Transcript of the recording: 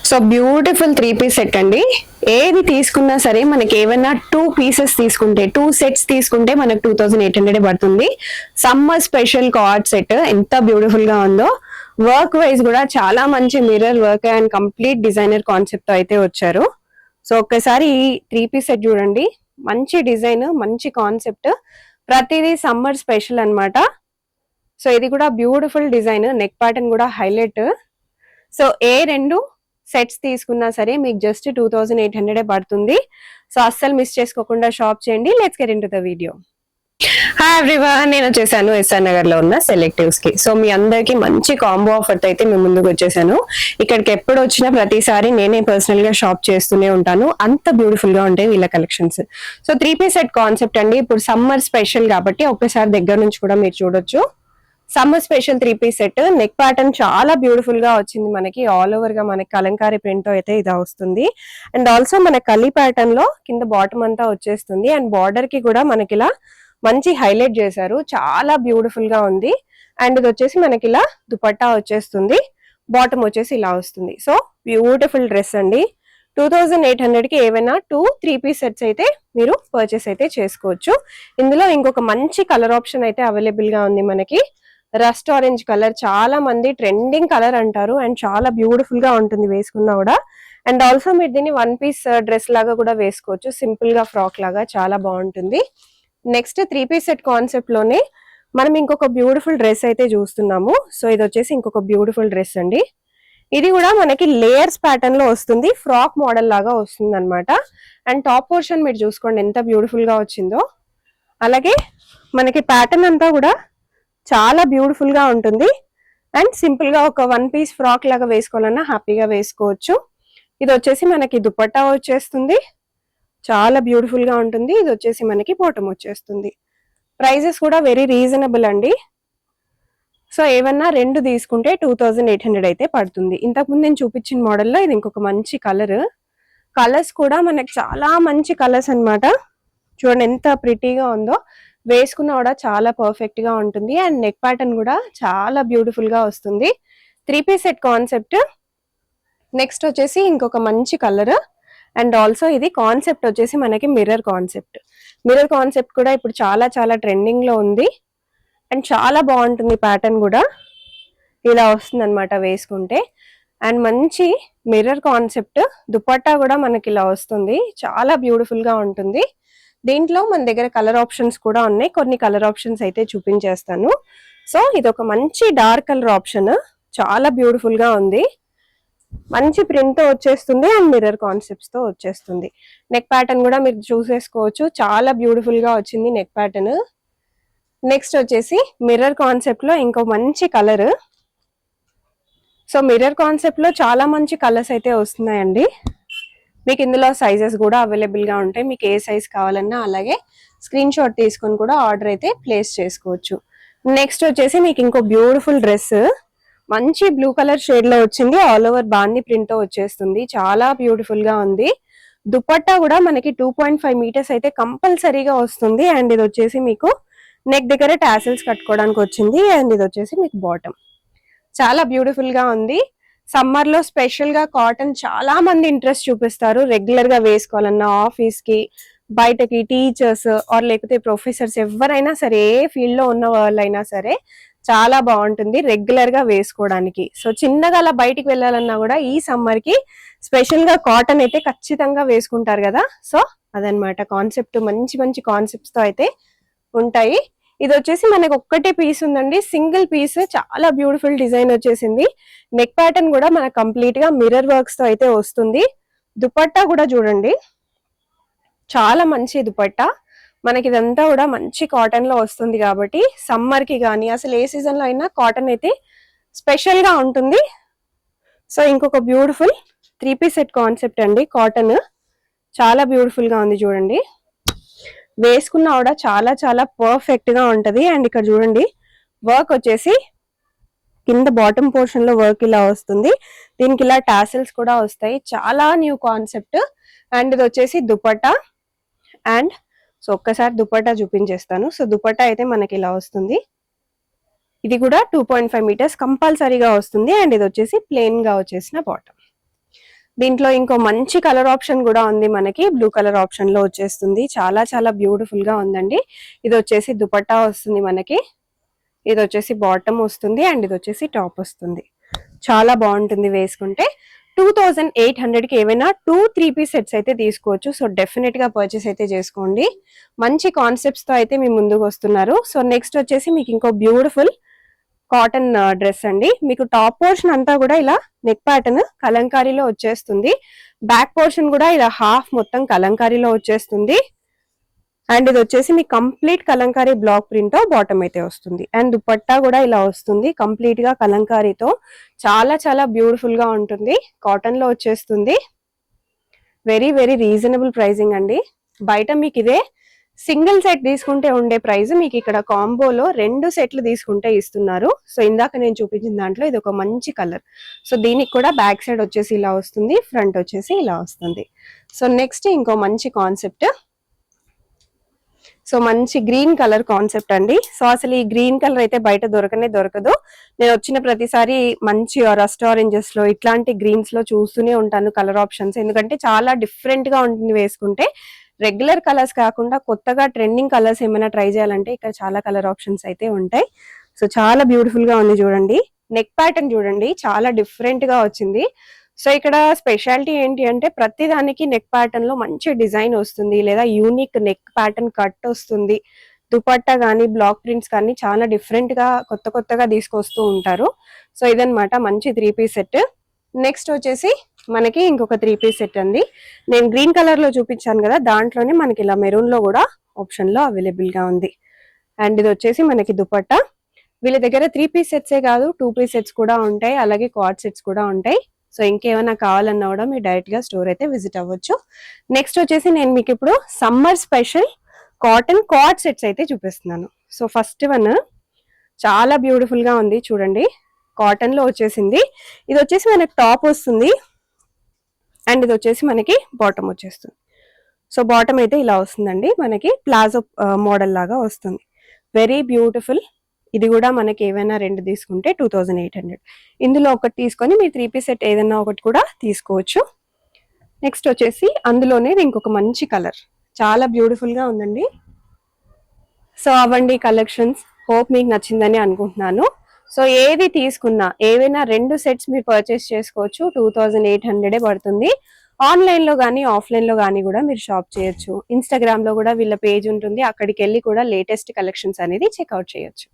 So beautiful 3 piece set అండి. ఏది తీసుకున్నా సరే మనకి ఏమైనా 2 పీసెస్ తీసుకుంటే 2 సెట్స్ తీసుకుంటే మనకు 2800 పడుతుంది. సమ్మర్ స్పెషల్ కార్డ్ సెట్ ఎంత బ్యూటిఫుల్ గా ఉందో. వర్క్ వైజ్ కూడా చాలా మంచి mirror work and complete designer concept తో అయితే వచ్చారు. సో ఒక్కసారి ఈ 3 పీస్ సెట్ చూడండి. మంచి డిజైన్, మంచి కాన్సెప్ట్, ప్రతిదీ సమ్మర్ స్పెషల్ అన్నమాట. సో ఇది కూడా బ్యూటిఫుల్ డిజైన్, నెక్ ప్యాటర్న్ కూడా హైలైట్. సో ఏ రెండు సెట్స్ తీసుకున్నా సరే మీకు జస్ట్ 2800 పడుతుంది. సో అస్సలు మిస్ చేసుకోకుండా షాప్ చేయండి. Let's get into the video. Hi everyone, నేను వచ్చేసాను ఎస్ఆర్ నగర్ లో ఉన్న సెలెక్టివ్స్ కి. సో మీ అందరికి మంచి కాంబో ఆఫర్ అయితే మేము ముందుకు వచ్చేసాను. ఇక్కడికి ఎప్పుడు వచ్చినా ప్రతిసారి నేనే పర్సనల్ గా షాప్ చేస్తూనే ఉంటాను. అంత బ్యూటిఫుల్ గా ఉంటాయి వీళ్ళ collections. So 3 piece set concept అండి. ఇప్పుడు సమ్మర్ స్పెషల్ కాబట్టి ఒక్కసారి దగ్గర నుంచి కూడా మీరు చూడొచ్చు. Summer special 3 piece set. Neck pattern చాలా బ్యూటిఫుల్ గా వచ్చింది మనకి. ఆల్ ఓవర్ గా మనకి కలంకారీ ప్రింట్ తో అయితే ఇది వస్తుంది. అండ్ ఆల్సో మన కలీ ప్యాటర్న్ లో కింద బాటమ్ అంతా వచ్చేస్తుంది. అండ్ బార్డర్ కి కూడా మనకి ఇలా మంచి హైలైట్ చేశారు. చాలా బ్యూటిఫుల్ గా ఉంది. అండ్ ఇది వచ్చేసి మనకి ఇలా దుపట్టా వచ్చేస్తుంది. బాటమ్ వచ్చేసి ఇలా వస్తుంది. సో బ్యూటిఫుల్ డ్రెస్ అండి. 2800 కి ఏవైనా 3 పీస్ సెట్స్ అయితే మీరు పర్చేస్ అయితే చేసుకోవచ్చు. ఇందులో ఇంకొక మంచి కలర్ ఆప్షన్ అయితే అవైలబుల్ గా ఉంది మనకి. రస్ట్ ఆరెంజ్ కలర్, చాలా మంది ట్రెండింగ్ కలర్ అంటారు. అండ్ చాలా బ్యూటిఫుల్ గా ఉంటుంది వేసుకున్నా కూడా. అండ్ ఆల్సో మీరు దీన్ని 1 పీస్ డ్రెస్ లాగా కూడా వేసుకోవచ్చు. సింపుల్ గా ఫ్రాక్ లాగా చాలా బాగుంటుంది. నెక్స్ట్ 3 పీస్ సెట్ కాన్సెప్ట్ లోనే మనం ఇంకొక బ్యూటిఫుల్ డ్రెస్ అయితే చూస్తున్నాము. సో ఇది వచ్చేసి ఇంకొక బ్యూటిఫుల్ డ్రెస్ అండి. ఇది కూడా మనకి లేయర్స్ ప్యాటర్న్ లో వస్తుంది. ఫ్రాక్ మోడల్ లాగా వస్తుంది అనమాట. అండ్ టాప్ పోర్షన్ మీరు చూసుకోండి ఎంత బ్యూటిఫుల్ గా వచ్చిందో. అలాగే మనకి ప్యాటర్న్ అంతా కూడా చాలా బ్యూటిఫుల్ గా ఉంటుంది. అండ్ సింపుల్ గా ఒక 1 పీస్ ఫ్రాక్ లాగా వేసుకోవాలన్నా హ్యాపీగా వేసుకోవచ్చు. ఇది వచ్చేసి మనకి దుపట్టా వచ్చేస్తుంది. చాలా బ్యూటిఫుల్ గా ఉంటుంది. ఇది వచ్చేసి మనకి బాటమ్ వచ్చేస్తుంది. ప్రైజెస్ కూడా వెరీ రీజనబుల్ అండి. సో ఏమన్నా రెండు తీసుకుంటే 2800 అయితే పడుతుంది. ఇంతకుముందు నేను చూపించిన మోడల్లో ఇది ఇంకొక మంచి కలర్. కలర్స్ కూడా మనకి చాలా మంచి కలర్స్ అన్నమాట. చూడండి ఎంత ప్రిటీగా ఉందో. వేసుకున్నా కూడా చాలా పర్ఫెక్ట్ గా ఉంటుంది. అండ్ నెక్ ప్యాటర్న్ కూడా చాలా బ్యూటిఫుల్ గా వస్తుంది. 3 పీస్ సెట్ కాన్సెప్ట్. నెక్స్ట్ వచ్చేసి ఇంకొక మంచి కలర్. అండ్ ఆల్సో ఇది కాన్సెప్ట్ వచ్చేసి మనకి మిర్రర్ కాన్సెప్ట్. మిర్రర్ కాన్సెప్ట్ కూడా ఇప్పుడు చాలా చాలా ట్రెండింగ్ లో ఉంది. అండ్ చాలా బాగుంటుంది. ప్యాటర్న్ కూడా ఇలా వస్తుంది అనమాట వేసుకుంటే. అండ్ మంచి మిర్రర్ కాన్సెప్ట్. దుపట్టా కూడా మనకి ఇలా వస్తుంది. చాలా బ్యూటిఫుల్ గా ఉంటుంది. దీంట్లో మన దగ్గర కలర్ ఆప్షన్స్ కూడా ఉన్నాయి. కొన్ని కలర్ ఆప్షన్స్ అయితే చూపించేస్తాను. సో ఇది ఒక మంచి డార్క్ కలర్ ఆప్షన్. చాలా బ్యూటిఫుల్ గా ఉంది. మంచి ప్రింట్ తో వచ్చేస్తుంది. అండ్ మిర్రర్ కాన్సెప్ట్స్ తో వచ్చేస్తుంది. నెక్ ప్యాటర్న్ కూడా మీరు చూసేసుకోవచ్చు. చాలా బ్యూటిఫుల్ గా వచ్చింది నెక్ ప్యాటర్న్. నెక్స్ట్ వచ్చేసి మిర్రర్ కాన్సెప్ట్ లో ఇంకో మంచి కలర్. సో మిర్రర్ కాన్సెప్ట్ లో చాలా మంచి కలర్స్ అయితే వస్తున్నాయండి. మీకు ఇందులో సైజెస్ కూడా అవైలబుల్ గా ఉంటాయి. మీకు ఏ సైజ్ కావాలన్నా అలాగే స్క్రీన్ షాట్ తీసుకొని కూడా ఆర్డర్ అయితే ప్లేస్ చేసుకోవచ్చు. నెక్స్ట్ వచ్చేసి మీకు ఇంకో బ్యూటిఫుల్ డ్రెస్. మంచి బ్లూ కలర్ షేడ్ లో వచ్చింది. ఆల్ ఓవర్ బాందీ ప్రింట్ తో వచ్చేస్తుంది. చాలా బ్యూటిఫుల్ గా ఉంది. దుపట్టా కూడా మనకి 2.5 మీటర్స్ అయితే కంపల్సరీగా వస్తుంది. అండ్ ఇది వచ్చేసి మీకు నెక్ దగ్గర టాసిల్స్ కట్టుకోవడానికి వచ్చింది. అండ్ ఇది వచ్చేసి మీకు బాటమ్. చాలా బ్యూటిఫుల్ గా ఉంది. సమ్మర్ లో స్పెషల్ గా కాటన్ చాలా మంది ఇంట్రెస్ట్ చూపిస్తారు. రెగ్యులర్ గా వేసుకోవాలన్నా ఆఫీస్ కి, బయటకి, టీచర్స్ ఆర్ లేకపోతే ప్రొఫెసర్స్ ఎవరైనా సరే, ఏ ఫీల్డ్ లో ఉన్న వాళ్ళైనా సరే చాలా బాగుంటుంది రెగ్యులర్ గా వేసుకోవడానికి. సో చిన్నగా అలా బయటికి వెళ్ళాలన్నా కూడా ఈ సమ్మర్ కి స్పెషల్ గా కాటన్ అయితే ఖచ్చితంగా వేసుకుంటారు కదా. సో అదనమాట కాన్సెప్ట్. మంచి మంచి కాన్సెప్ట్స్ తో అయితే ఉంటాయి. ఇది వచ్చేసి మనకి ఒక్కటే పీస్ ఉందండి. Single piece. చాలా బ్యూటిఫుల్ డిజైన్ వచ్చేసింది. నెక్ ప్యాటర్న్ కూడా మనకు కంప్లీట్ గా మిర్రర్ వర్క్స్ తో అయితే వస్తుంది. దుపట్టా కూడా చూడండి చాలా మంచి దుపట్టా. మనకి ఇదంతా కూడా మంచి కాటన్ లో వస్తుంది కాబట్టి సమ్మర్ కి కానీ అసలు ఏ సీజన్ లో అయినా కాటన్ అయితే స్పెషల్ గా ఉంటుంది. సో ఇంకొక బ్యూటిఫుల్ 3 పీస్ సెట్ కాన్సెప్ట్ అండి. కాటన్ చాలా బ్యూటిఫుల్ గా ఉంది చూడండి. వేసుకున్నా కూడా చాలా చాలా పర్ఫెక్ట్ గా ఉంటది. అండ్ ఇక్కడ చూడండి వర్క్ వచ్చేసి కింద బాటమ్ పోర్షన్ లో వర్క్ ఇలా వస్తుంది. దీనికి ఇలా టాసిల్స్ కూడా వస్తాయి. చాలా న్యూ కాన్సెప్ట్. అండ్ ఇది వచ్చేసి దుపట్టా. అండ్ సో ఒక్కసారి దుపట్టా చూపించేస్తాను. సో దుపట్టా అయితే మనకి ఇలా వస్తుంది. ఇది కూడా 2.5 మీటర్స్ కంపల్సరీగా వస్తుంది. అండ్ ఇది వచ్చేసి ప్లెయిన్ గా వచ్చేసిన బాటమ్. దీంట్లో ఇంకో మంచి కలర్ ఆప్షన్ కూడా ఉంది మనకి, బ్లూ కలర్ ఆప్షన్ లో వచ్చేస్తుంది. చాలా చాలా బ్యూటిఫుల్ గా ఉందండి. ఇది వచ్చేసి దుపట్టా వస్తుంది మనకి, ఇది వచ్చేసి బాటమ్ వస్తుంది అండ్ ఇది వచ్చేసి టాప్ వస్తుంది. చాలా బాగుంటుంది వేసుకుంటే. 2800 కి ఏవైనా 2-3 పీస్ సెట్స్ అయితే తీసుకోవచ్చు. సో డెఫినెట్ గా పర్చేస్ అయితే చేసుకోండి. మంచి కాన్సెప్ట్స్ తో అయితే మీ ముందుకు వస్తున్నారు. సో నెక్స్ట్ వచ్చేసి మీకు ఇంకో బ్యూటిఫుల్ కాటన్ డ్రెస్ అండి. మీకు టాప్ పోర్షన్ అంతా కూడా ఇలా నెక్ ప్యాటర్న్ కలంకారీలో వచ్చేస్తుంది. బ్యాక్ పోర్షన్ కూడా ఇలా హాఫ్ మొత్తం కలంకారీలో వచ్చేస్తుంది. అండ్ ఇది వచ్చేసి మీకు కంప్లీట్ కలంకారీ బ్లాక్ ప్రింట్ తో బాటమ్ అయితే వస్తుంది. అండ్ దుపట్టా కూడా ఇలా వస్తుంది కంప్లీట్ గా కలంకారీతో. చాలా చాలా బ్యూటిఫుల్ గా ఉంటుంది. కాటన్ లో వచ్చేస్తుంది. వెరీ వెరీ రీజనబుల్ ప్రైసింగ్ అండి. బయట మీకు ఇదే సింగిల్ సెట్ తీసుకుంటే ఉండే ప్రైస్ మీకు ఇక్కడ కాంబోలో 2 సెట్లు తీసుకుంటే ఇస్తున్నారు. సో ఇందాక నేను చూపించిన దాంట్లో ఇది ఒక మంచి కలర్. సో దీనికి కూడా బ్యాక్ సైడ్ వచ్చేసి ఇలా వస్తుంది, ఫ్రంట్ వచ్చేసి ఇలా వస్తుంది. సో నెక్స్ట్ ఇంకో మంచి కాన్సెప్ట్. సో మంచి గ్రీన్ కలర్ కాన్సెప్ట్ అండి. సో అసలు ఈ గ్రీన్ కలర్ అయితే బయట దొరకదు. నేను వచ్చిన ప్రతిసారి మంచి రస్ట్ ఆరెంజెస్ లో ఇట్లాంటి గ్రీన్స్ లో చూస్తూనే ఉంటాను కలర్ ఆప్షన్స్. ఎందుకంటే చాలా డిఫరెంట్ గా ఉంటుంది వేసుకుంటే. రెగ్యులర్ కలర్స్ కాకుండా కొత్తగా ట్రెండింగ్ కలర్స్ ఏమైనా ట్రై చేయాలంటే ఇక్కడ చాలా కలర్ ఆప్షన్స్ అయితే ఉంటాయి. సో చాలా బ్యూటిఫుల్ గా ఉంది చూడండి. నెక్ ప్యాటర్న్ చూడండి, చాలా డిఫరెంట్ గా వచ్చింది. సో ఇక్కడ స్పెషాలిటీ ఏంటి అంటే ప్రతి దానికి నెక్ ప్యాటర్న్ లో మంచి డిజైన్ వస్తుంది, లేదా యూనిక్ నెక్ ప్యాటర్న్ కట్ వస్తుంది. దుపట్టా కానీ బ్లాక్ ప్రింట్స్ కానీ చాలా డిఫరెంట్ గా కొత్తగా తీసుకొస్తూ ఉంటారు. సో ఇదన్నమాట మంచి 3 పీస్ సెట్. నెక్స్ట్ వచ్చేసి మనకి ఇంకొక 3 పీస్ సెట్ అండి. నేను గ్రీన్ కలర్ లో చూపించాను కదా, దాంట్లోనే మనకి ఇలా మెరూన్ లో కూడా ఆప్షన్ లో అవైలబుల్ గా ఉంది. అండ్ ఇది వచ్చేసి మనకి దుపట్టా. వీళ్ళ దగ్గర 3 పీస్ సెట్సే కాదు 2 పీస్ సెట్స్ కూడా ఉంటాయి, అలాగే క్వాడ్ సెట్స్ కూడా ఉంటాయి. సో ఇంకేమైనా కావాలన్నా కూడా మీరు డైరెక్ట్ గా స్టోర్ అయితే విజిట్ అవ్వచ్చు. నెక్స్ట్ వచ్చేసి నేను మీకు ఇప్పుడు summer special cotton quad sets అయితే చూపిస్తున్నాను. సో ఫస్ట్ వన్ చాలా బ్యూటిఫుల్ గా ఉంది చూడండి, కాటన్ లో వచ్చేసింది. ఇది వచ్చేసి మనకి టాప్ వస్తుంది అండ్ ఇది వచ్చేసి మనకి బాటమ్ వచ్చేస్తుంది. సో బాటమ్ అయితే ఇలా వస్తుందండి, మనకి ప్లాజో మోడల్ లాగా వస్తుంది. Very beautiful. ఇది కూడా మనకి ఏవైనా 2 తీసుకుంటే 2800. ఇందులో ఒకటి తీసుకొని మీరు 3 పీస్ సెట్ ఏదైనా ఒకటి కూడా తీసుకోవచ్చు. నెక్స్ట్ వచ్చేసి అందులోనే ఇంకొక మంచి కలర్, చాలా బ్యూటిఫుల్ గా ఉందండి. So అవండి collections. హోప్ మీకు నచ్చిందని అనుకుంటున్నాను. సో ఏది తీసుకున్నా ఏవైనా 2 సెట్స్ మీరు పర్చేస్ చేసుకోవచ్చు. 2800 పడుతుంది. ఆన్లైన్ లో కానీ ఆఫ్లైన్ లో కానీ కూడా మీరు షాప్ చేయొచ్చు. ఇన్స్టాగ్రామ్ లో కూడా వీళ్ళ పేజ్ ఉంటుంది, అక్కడికి వెళ్ళి కూడా లేటెస్ట్ కలెక్షన్స్ అనేది చెక్అవుట్ చేయొచ్చు.